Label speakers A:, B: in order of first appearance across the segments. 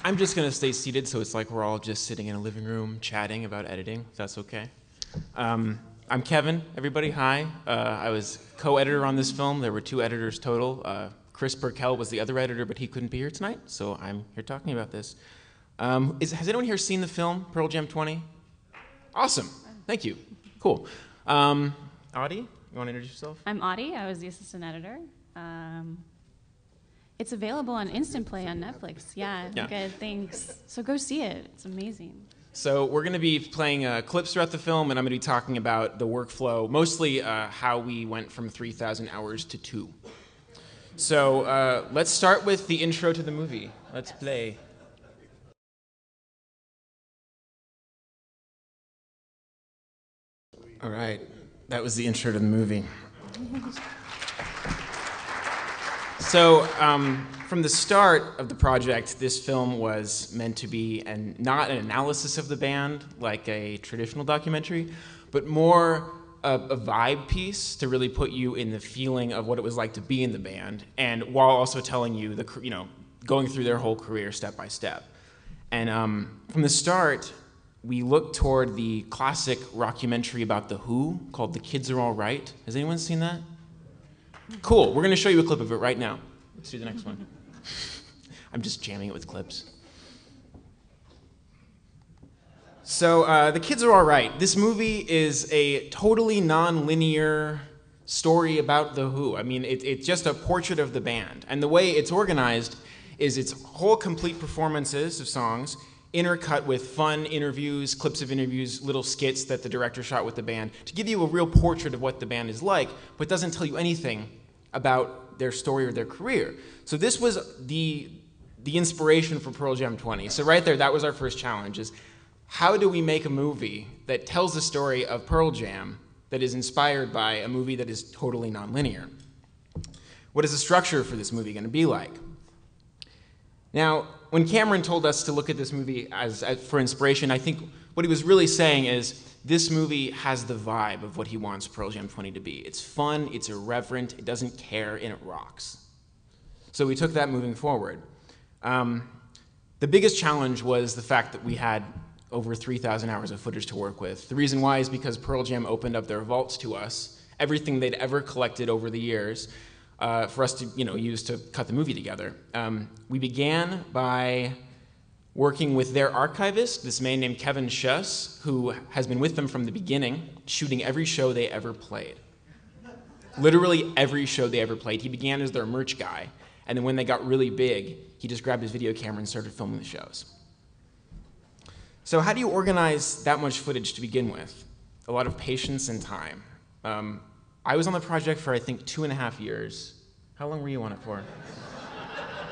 A: I'm just going to stay seated, so it's like we're all just sitting in a living room chatting about editing, if that's okay. I'm Kevin, everybody, hi. I was co-editor on this film. There were 2 editors total. Chris Burkell was the other editor, but he couldn't be here tonight, so I'm here talking about this. Has anyone here seen the film, Pearl Jam 20? Awesome, thank you, cool. Audie, you want to introduce yourself?
B: I'm Audie, I was the assistant editor. It's available on Instant Play on Netflix. Yeah. Good, thanks. So go see it, it's amazing.
A: So we're going to be playing clips throughout the film, and I'm going to be talking about the workflow, mostly how we went from 3,000 hours to 2. So let's start with the intro to the movie. Let's play. All right, that was the intro to the movie. So from the start of the project, this film was meant to be not an analysis of the band like a traditional documentary, but more a vibe piece to really put you in the feeling of what it was like to be in the band, and while also telling you going through their whole career step by step. And from the start, we looked toward the classic rockumentary about The Who called The Kids Are All Right. Has anyone seen that? Cool, we're going to show you a clip of it right now. Let's do the next one. I'm just jamming it with clips. So The Kids Are All Right. This movie is a totally non-linear story about The Who. I mean, it's just a portrait of the band. And the way it's organized is it's whole complete performances of songs intercut with fun interviews, clips of interviews, little skits that the director shot with the band to give you a real portrait of what the band is like, but doesn't tell you anything about their story or their career. So this was the inspiration for Pearl Jam 20. So right there, that was our first challenge, is how do we make a movie that tells the story of Pearl Jam that is inspired by a movie that is totally nonlinear? What is the structure for this movie going to be like? Now, when Cameron told us to look at this movie for inspiration, I think what he was really saying is this movie has the vibe of what he wants Pearl Jam 20 to be. It's fun, it's irreverent, it doesn't care, and it rocks. So we took that moving forward. The biggest challenge was the fact that we had over 3,000 hours of footage to work with. The reason why is because Pearl Jam opened up their vaults to us, everything they'd ever collected over the years, for us to use to cut the movie together. We began by working with their archivist, this man named Kevin Schuss, who has been with them from the beginning, shooting every show they ever played. Literally every show they ever played. He began as their merch guy, and then when they got really big, he just grabbed his video camera and started filming the shows. So how do you organize that much footage to begin with? A lot of patience and time. I was on the project for, I think, 2.5 years. How long were you on it for?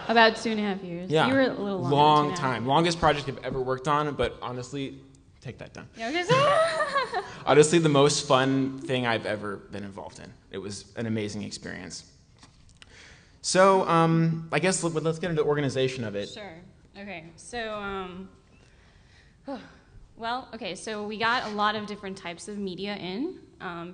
B: About 2.5 years.
A: Yeah,
B: you were a little longer.
A: Long time. Longest project I've ever worked on, but honestly, take that down.
B: Yeah, okay.
A: Honestly, the most fun thing I've ever been involved in. It was an amazing experience. So I guess let's get into the organization of it.
B: Sure. Okay. So, so we got a lot of different types of media in.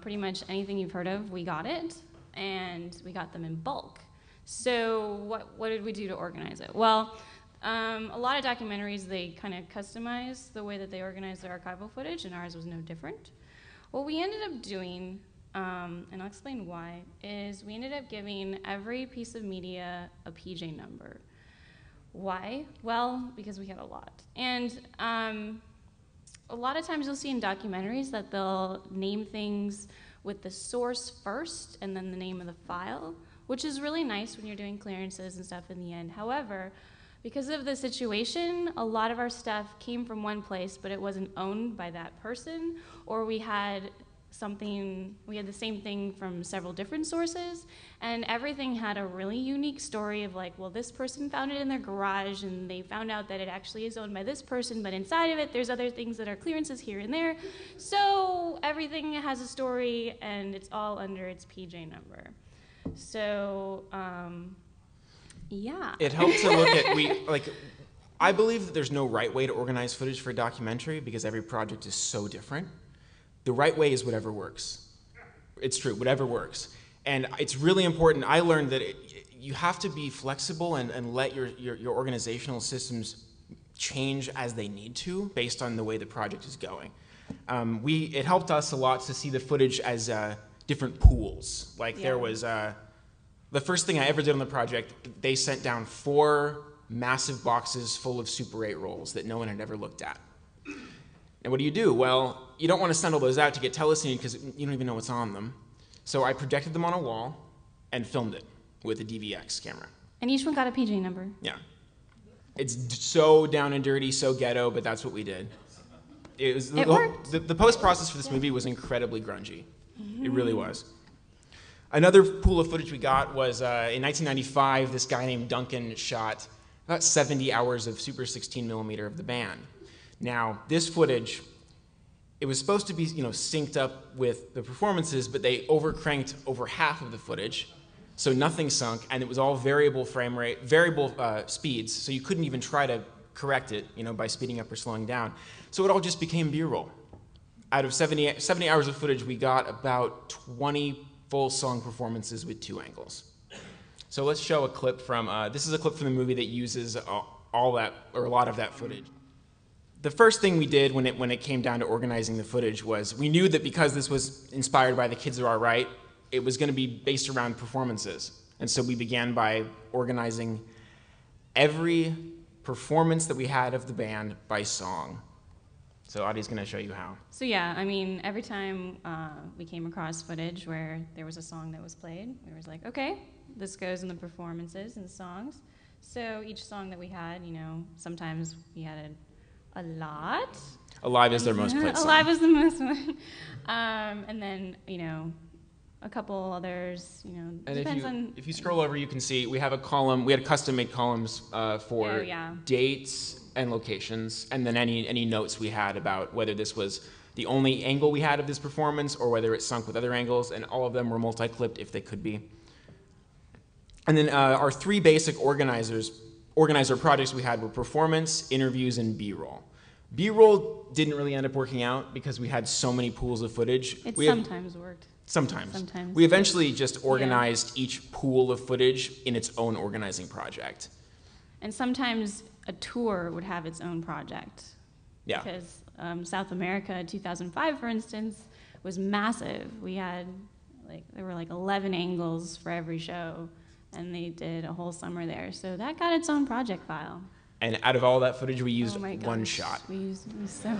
B: Pretty much anything you've heard of, we got it, and we got them in bulk. So what did we do to organize it? Well, a lot of documentaries, they kind of customize the way that they organize their archival footage, and ours was no different. What we ended up doing, and I'll explain why, is we ended up giving every piece of media a PJ number. Why? Well, because we had a lot. And a lot of times you'll see in documentaries that they'll name things with the source first and then the name of the file, which is really nice when you're doing clearances and stuff in the end. However, because of the situation, a lot of our stuff came from one place, but it wasn't owned by that person, or we had the same thing from several different sources, and everything had a really unique story of like, well, this person found it in their garage, and they found out that it actually is owned by this person, but inside of it, there's other things that are clearances here and there. So everything has a story, and it's all under its PJ number. So, yeah.
A: It helped to look at, I believe that there's no right way to organize footage for a documentary because every project is so different. The right way is whatever works. It's true, whatever works. And it's really important. I learned that you have to be flexible and let your organizational systems change as they need to based on the way the project is going. It helped us a lot to see the footage as different pools. Like there was, the first thing I ever did on the project, they sent down 4 massive boxes full of Super 8 rolls that no one had ever looked at. And what do? Well, you don't want to send all those out to get telecine because you don't even know what's on them. So I projected them on a wall and filmed it with a DVX camera.
B: And each one got a PJ number.
A: Yeah. It's so down and dirty, so ghetto, but that's what we did. It worked. The post-process for this movie was incredibly grungy. It really was. Another pool of footage we got was in 1995, this guy named Duncan shot about 70 hours of Super 16mm of the band. Now, this footage, it was supposed to be synced up with the performances, but they overcranked over half of the footage, so nothing sunk, and it was all variable frame rate, variable speeds, so you couldn't even try to correct it by speeding up or slowing down. So it all just became B-roll. Out of 70 hours of footage, we got about 20 full song performances with 2 angles. So let's show a clip from, this is a clip from the movie that uses all that, or a lot of that footage. The first thing we did when it came down to organizing the footage was we knew that because this was inspired by The Kids Are All Right, it was going to be based around performances. And so we began by organizing every performance that we had of the band by song. So Audie's going to show you how.
B: So yeah, I mean, every time we came across footage where there was a song that was played, we was like, okay, this goes in the performances and songs. So each song that we had, sometimes we had a lot.
A: Alive is their most played song.
B: Alive is the most one. And then, a couple others,
A: and
B: depends on...
A: if you scroll over, you can see we have a column, we had custom-made columns for dates and locations, and then any notes we had about whether this was the only angle we had of this performance or whether it sunk with other angles, and all of them were multi-clipped if they could be. And then our 3 basic organizer projects we had were performance, interviews, and B-roll. B-roll didn't really end up working out because we had so many pools of footage.
B: It sometimes worked.
A: Sometimes. We eventually just organized each pool of footage in its own organizing project.
B: And sometimes a tour would have its own project.
A: Yeah.
B: Because South America 2005, for instance, was massive. We had, there were 11 angles for every show, and they did a whole summer there. So that got its own project file.
A: And out of all that footage, we used one shot.
B: We used so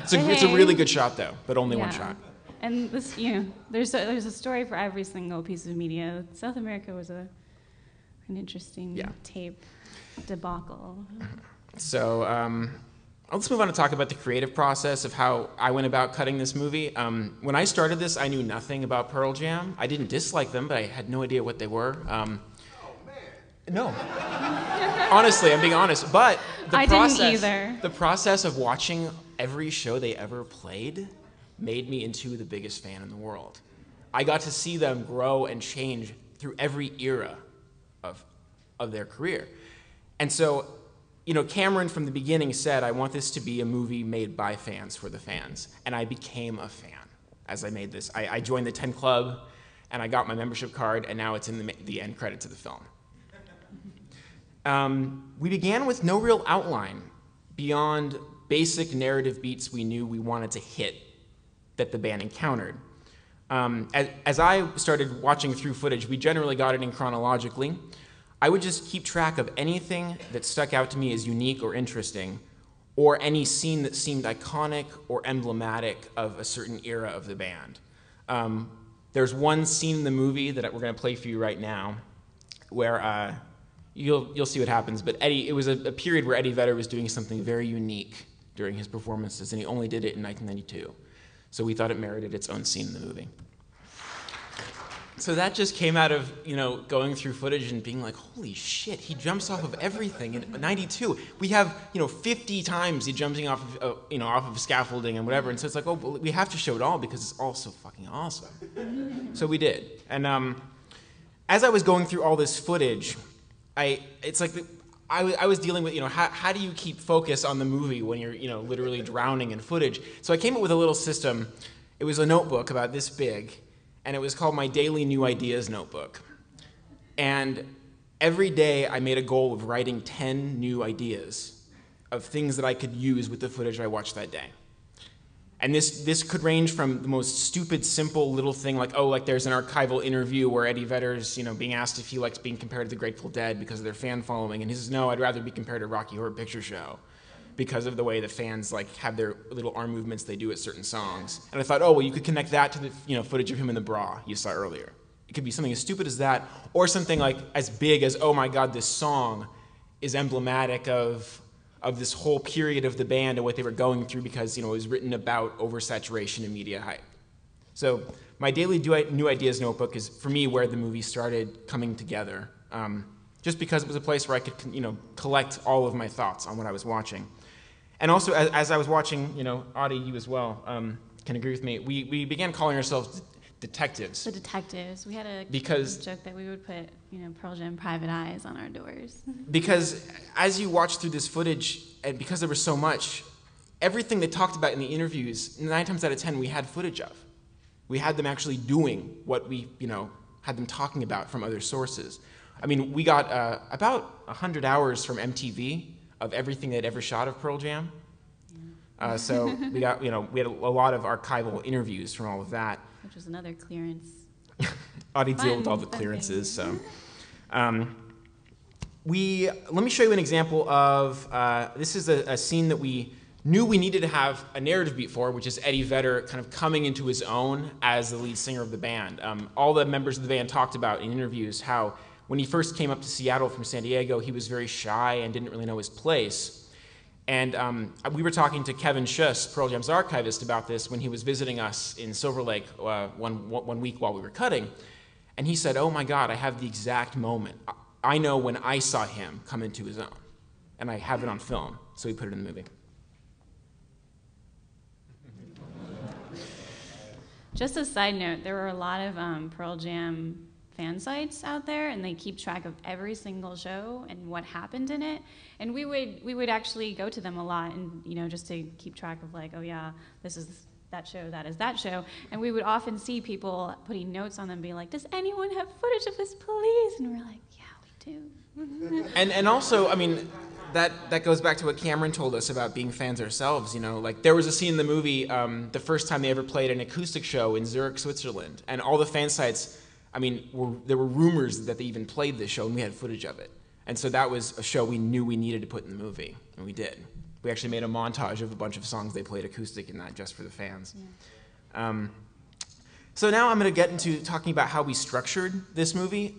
A: it's a really good shot, though, but only one shot.
B: And this, there's a story for every single piece of media. South America was an interesting tape debacle.
A: So let's move on to talk about the creative process of how I went about cutting this movie. When I started this, I knew nothing about Pearl Jam. I didn't dislike them, but I had no idea what they were. No. Honestly, I'm being honest. But the process of watching every show they ever played made me into the biggest fan in the world. I got to see them grow and change through every era of their career. And so, Cameron from the beginning said, I want this to be a movie made by fans for the fans. And I became a fan as I made this. I joined the 10 Club, and I got my membership card, and now it's in the end credits of the film. We began with no real outline beyond basic narrative beats we knew we wanted to hit that the band encountered. As I started watching through footage, we generally got it in chronologically. I would just keep track of anything that stuck out to me as unique or interesting, or any scene that seemed iconic or emblematic of a certain era of the band. There's one scene in the movie that we're going to play for you right now, where you'll see what happens. But it was a period where Eddie Vedder was doing something very unique during his performances, and he only did it in 1992. So we thought it merited its own scene in the movie. So that just came out of, going through footage and being like, holy shit, he jumps off of everything. In 92, we have, 50 times he jumping off of, off of scaffolding and whatever. And so it's like, well, we have to show it all because it's all so fucking awesome. So we did. And as I was going through all this footage, I was dealing with, how do you keep focus on the movie when you're, literally drowning in footage? So I came up with a little system. It was a notebook about this big, and it was called my Daily New Ideas Notebook. And every day I made a goal of writing 10 new ideas. of things that I could use with the footage I watched that day. And this could range from the most stupid, simple little thing like, oh, like there's an archival interview where Eddie Vedder's, being asked if he likes being compared to the Grateful Dead because of their fan following, and he says, no, I'd rather be compared to Rocky Horror Picture Show because of the way the fans like have their little arm movements they do at certain songs. And I thought, oh, well, you could connect that to the footage of him in the bra you saw earlier. It could be something as stupid as that, or something like as big as, oh my God, this song is emblematic of this whole period of the band and what they were going through because it was written about oversaturation and media hype. So my daily New Ideas notebook is, for me, where the movie started coming together, just because it was a place where I could collect all of my thoughts on what I was watching. And also, as I was watching, Audie, you as well, can agree with me, we began calling ourselves detectives.
B: The detectives. We had a joke that we would put, Pearl Jam private eyes on our doors.
A: Because as you watch through this footage, and because there was so much, everything they talked about in the interviews, 9 times out of 10, we had footage of. We had them actually doing what we, had them talking about from other sources. I mean, we got about 100 hours from MTV of everything they'd ever shot of Pearl Jam. So we got, we had a lot of archival interviews from all of that.
B: Which was another clearance.
A: Audie deal with all the clearances. So, let me show you an example of this is a scene that we knew we needed to have a narrative beat for, which is Eddie Vedder kind of coming into his own as the lead singer of the band. All the members of the band talked about in interviews how when he first came up to Seattle from San Diego, he was very shy and didn't really know his place. And we were talking to Kevin Schuss, Pearl Jam's archivist, about this when he was visiting us in Silver Lake one week while we were cutting. And he said, oh my God, I have the exact moment. I know when I saw him come into his own. And I have it on film, so we put it in the movie.
B: Just a side note, there were a lot of Pearl Jam fan sites out there, and they keep track of every single show and what happened in it. And we would actually go to them a lot, and just to keep track of like, oh yeah, this is that show, that is that show. And we would often see people putting notes on them, being like, does anyone have footage of this, please? And we're like, yeah, we do.
A: and also, I mean, that goes back to what Cameron told us about being fans ourselves. Like there was a scene in the movie, the first time they ever played an acoustic show in Zurich, Switzerland, and all the fan sites, I mean, there were rumors that they even played this show, and we had footage of it. And so that was a show we knew we needed to put in the movie, and we did. We actually made a montage of a bunch of songs they played acoustic in that just for the fans. Yeah. So now I'm going to get into talking about how we structured this movie.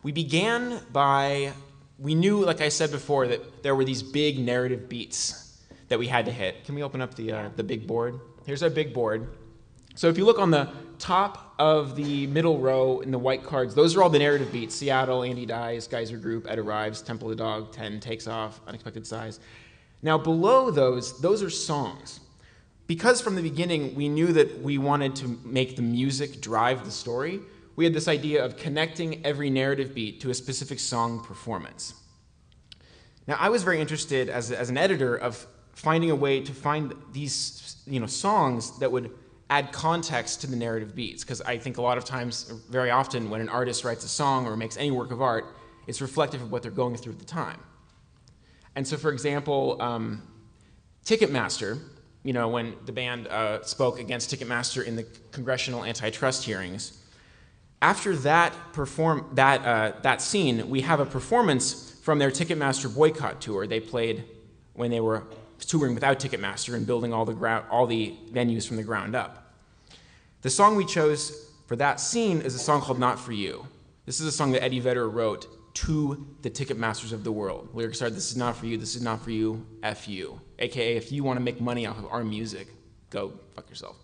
A: We began by, we knew, like I said before, that there were these big narrative beats that we had to hit. Can we open up the big board? Here's our big board. So if you look on the top of the middle row in the white cards, those are all the narrative beats. Seattle, Andy dies, Geyser Group, Ed arrives, Temple of the Dog, 10 takes off, Unexpected Size. Now below those are songs. Because from the beginning we knew that we wanted to make the music drive the story, we had this idea of connecting every narrative beat to a specific song performance. Now I was very interested as an editor of finding a way to find these songs that would add context to the narrative beats, because I think a lot of times, very often, when an artist writes a song or makes any work of art, it's reflective of what they're going through at the time. And so, for example, Ticketmaster, when the band spoke against Ticketmaster in the congressional antitrust hearings, after that scene, we have a performance from their Ticketmaster boycott tour. They played when they were touring without Ticketmaster and building all the venues from the ground up. The song we chose for that scene is a song called Not For You. This is a song that Eddie Vedder wrote to the Ticketmasters of the world. Lyrics are, this is not for you, this is not for you, F you. AKA, if you want to make money off of our music, go fuck yourself.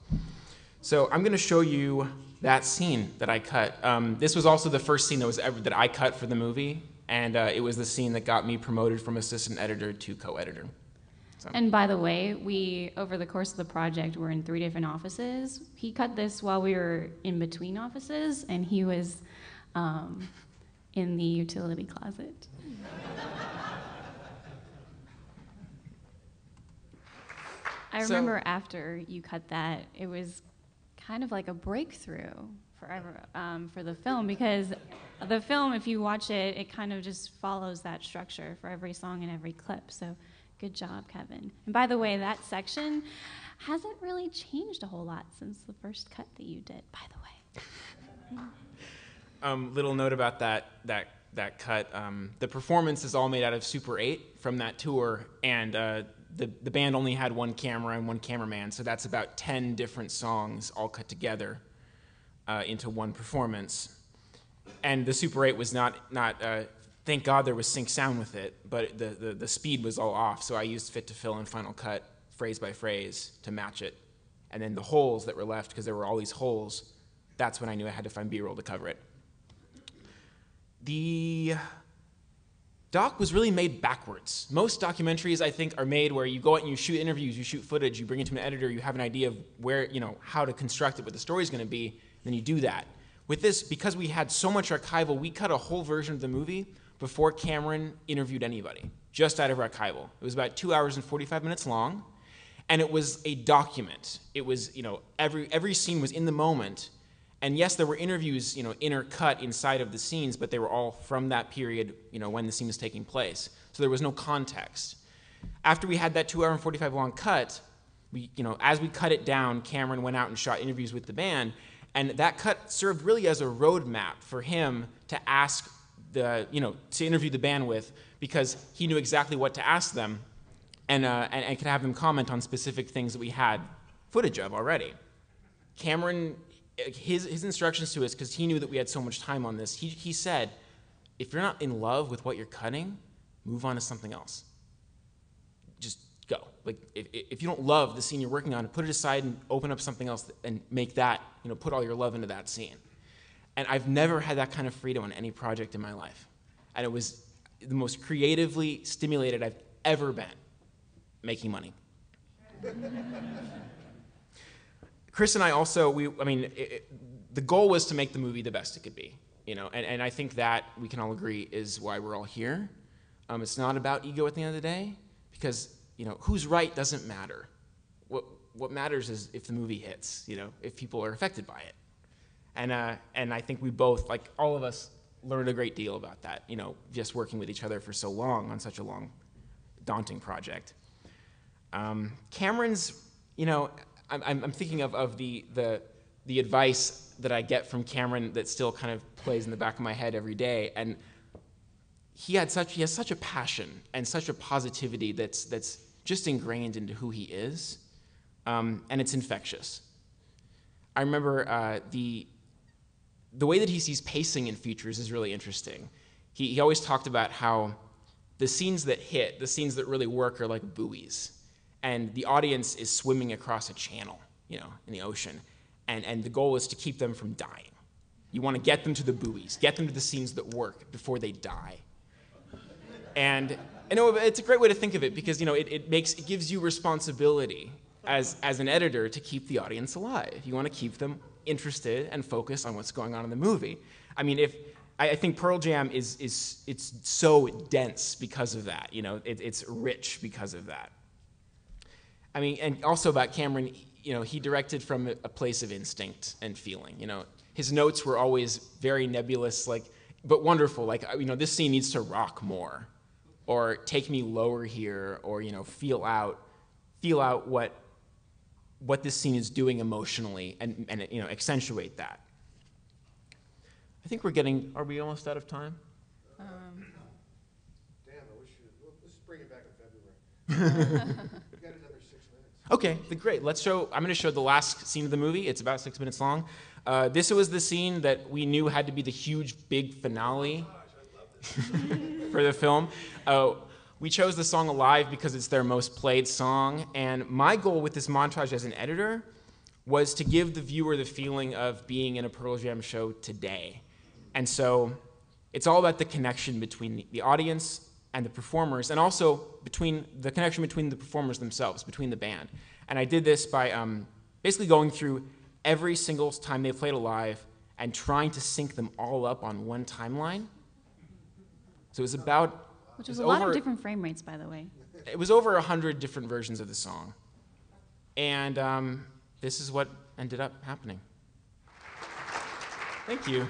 A: So I'm going to show you that scene that I cut. This was also the first scene that I cut for the movie, and it was the scene that got me promoted from assistant editor to co-editor. So.
B: And by the way, we, over the course of the project, were in 3 different offices. He cut this while we were in between offices, and he was in the utility closet. I remember after you cut that, it was kind of like a breakthrough for the film, because the film, if you watch it, it kind of just follows that structure for every song and every clip. So Good job, Kevin. And by the way, that section hasn't really changed a whole lot since the first cut that you did, by the way.
A: Little note about that cut. The performance is all made out of Super 8 from that tour, and the band only had one camera and one cameraman, so that's about 10 different songs all cut together into one performance. And the Super 8 was not thank God there was sync sound with it, but the speed was all off, so I used Fit to Fill and Final Cut phrase by phrase to match it. And then the holes that were left, because there were all these holes, that's when I knew I had to find B-roll to cover it. The doc was really made backwards. Most documentaries, I think, are made where you go out and you shoot interviews, you shoot footage, you bring it to an editor, you have an idea of where, how to construct it, what the story's going to be, then you do that. With this, because we had so much archival, we cut a whole version of the movie before Cameron interviewed anybody, just out of archival. It was about 2 hours and 45 minutes long, and it was a document. It was, every scene was in the moment, and yes, there were interviews, intercut inside of the scenes, but they were all from that period, when the scene was taking place. So there was no context. After we had that 2 hour and 45 long cut, as we cut it down, Cameron went out and shot interviews with the band, and that cut served really as a roadmap for him to ask to interview the band with, because he knew exactly what to ask them, and could have them comment on specific things that we had footage of already. Cameron, his instructions to us, because he knew that we had so much time on this, he said, if you're not in love with what you're cutting, move on to something else. Just go. Like, if you don't love the scene you're working on, put it aside and open up something else and make that, put all your love into that scene. And I've never had that kind of freedom on any project in my life. And it was the most creatively stimulated I've ever been making money. Chris and I also, the goal was to make the movie the best it could be, and I think that we can all agree is why we're all here. It's not about ego at the end of the day, because, who's right doesn't matter. What matters is if the movie hits, if people are affected by it. And I think we both, like all of us, learned a great deal about that, just working with each other for so long on such a long, daunting project. Cameron's, I'm thinking of the advice that I get from Cameron that still kind of plays in the back of my head every day, and he has such a passion and such a positivity that's just ingrained into who he is, and it's infectious. I remember the way that he sees pacing in features is really interesting. He always talked about how the scenes that hit, the scenes that really work, are like buoys. And the audience is swimming across a channel, in the ocean. And the goal is to keep them from dying. You want to get them to the buoys, get them to the scenes that work before they die. And it's a great way to think of it, because it gives you responsibility as an editor to keep the audience alive. You want to keep them interested and focused on what's going on in the movie. I think Pearl Jam it's so dense because of that. It's rich because of that. And also about Cameron, he directed from a place of instinct and feeling. His notes were always very nebulous, but wonderful. This scene needs to rock more, or take me lower here, or feel out what this scene is doing emotionally, and accentuate that. I think are we almost out of time?
C: Damn, I wish let's bring it back in February. We got another 6 minutes.
A: Okay, great. I'm going to show the last scene of the movie. It's about 6 minutes long. This was the scene that we knew had to be the huge, big finale for the film. We chose the song Alive because it's their most played song, and my goal with this montage as an editor was to give the viewer the feeling of being in a Pearl Jam show today. And so it's all about the connection between the audience and the performers, and also the connection between the performers themselves, between the band. And I did this by basically going through every single time they played Alive and trying to sync them all up on one timeline. So it was about...
B: Which was a lot of different frame rates, by the way.
A: It was over 100 different versions of the song. And this is what ended up happening. Thank you.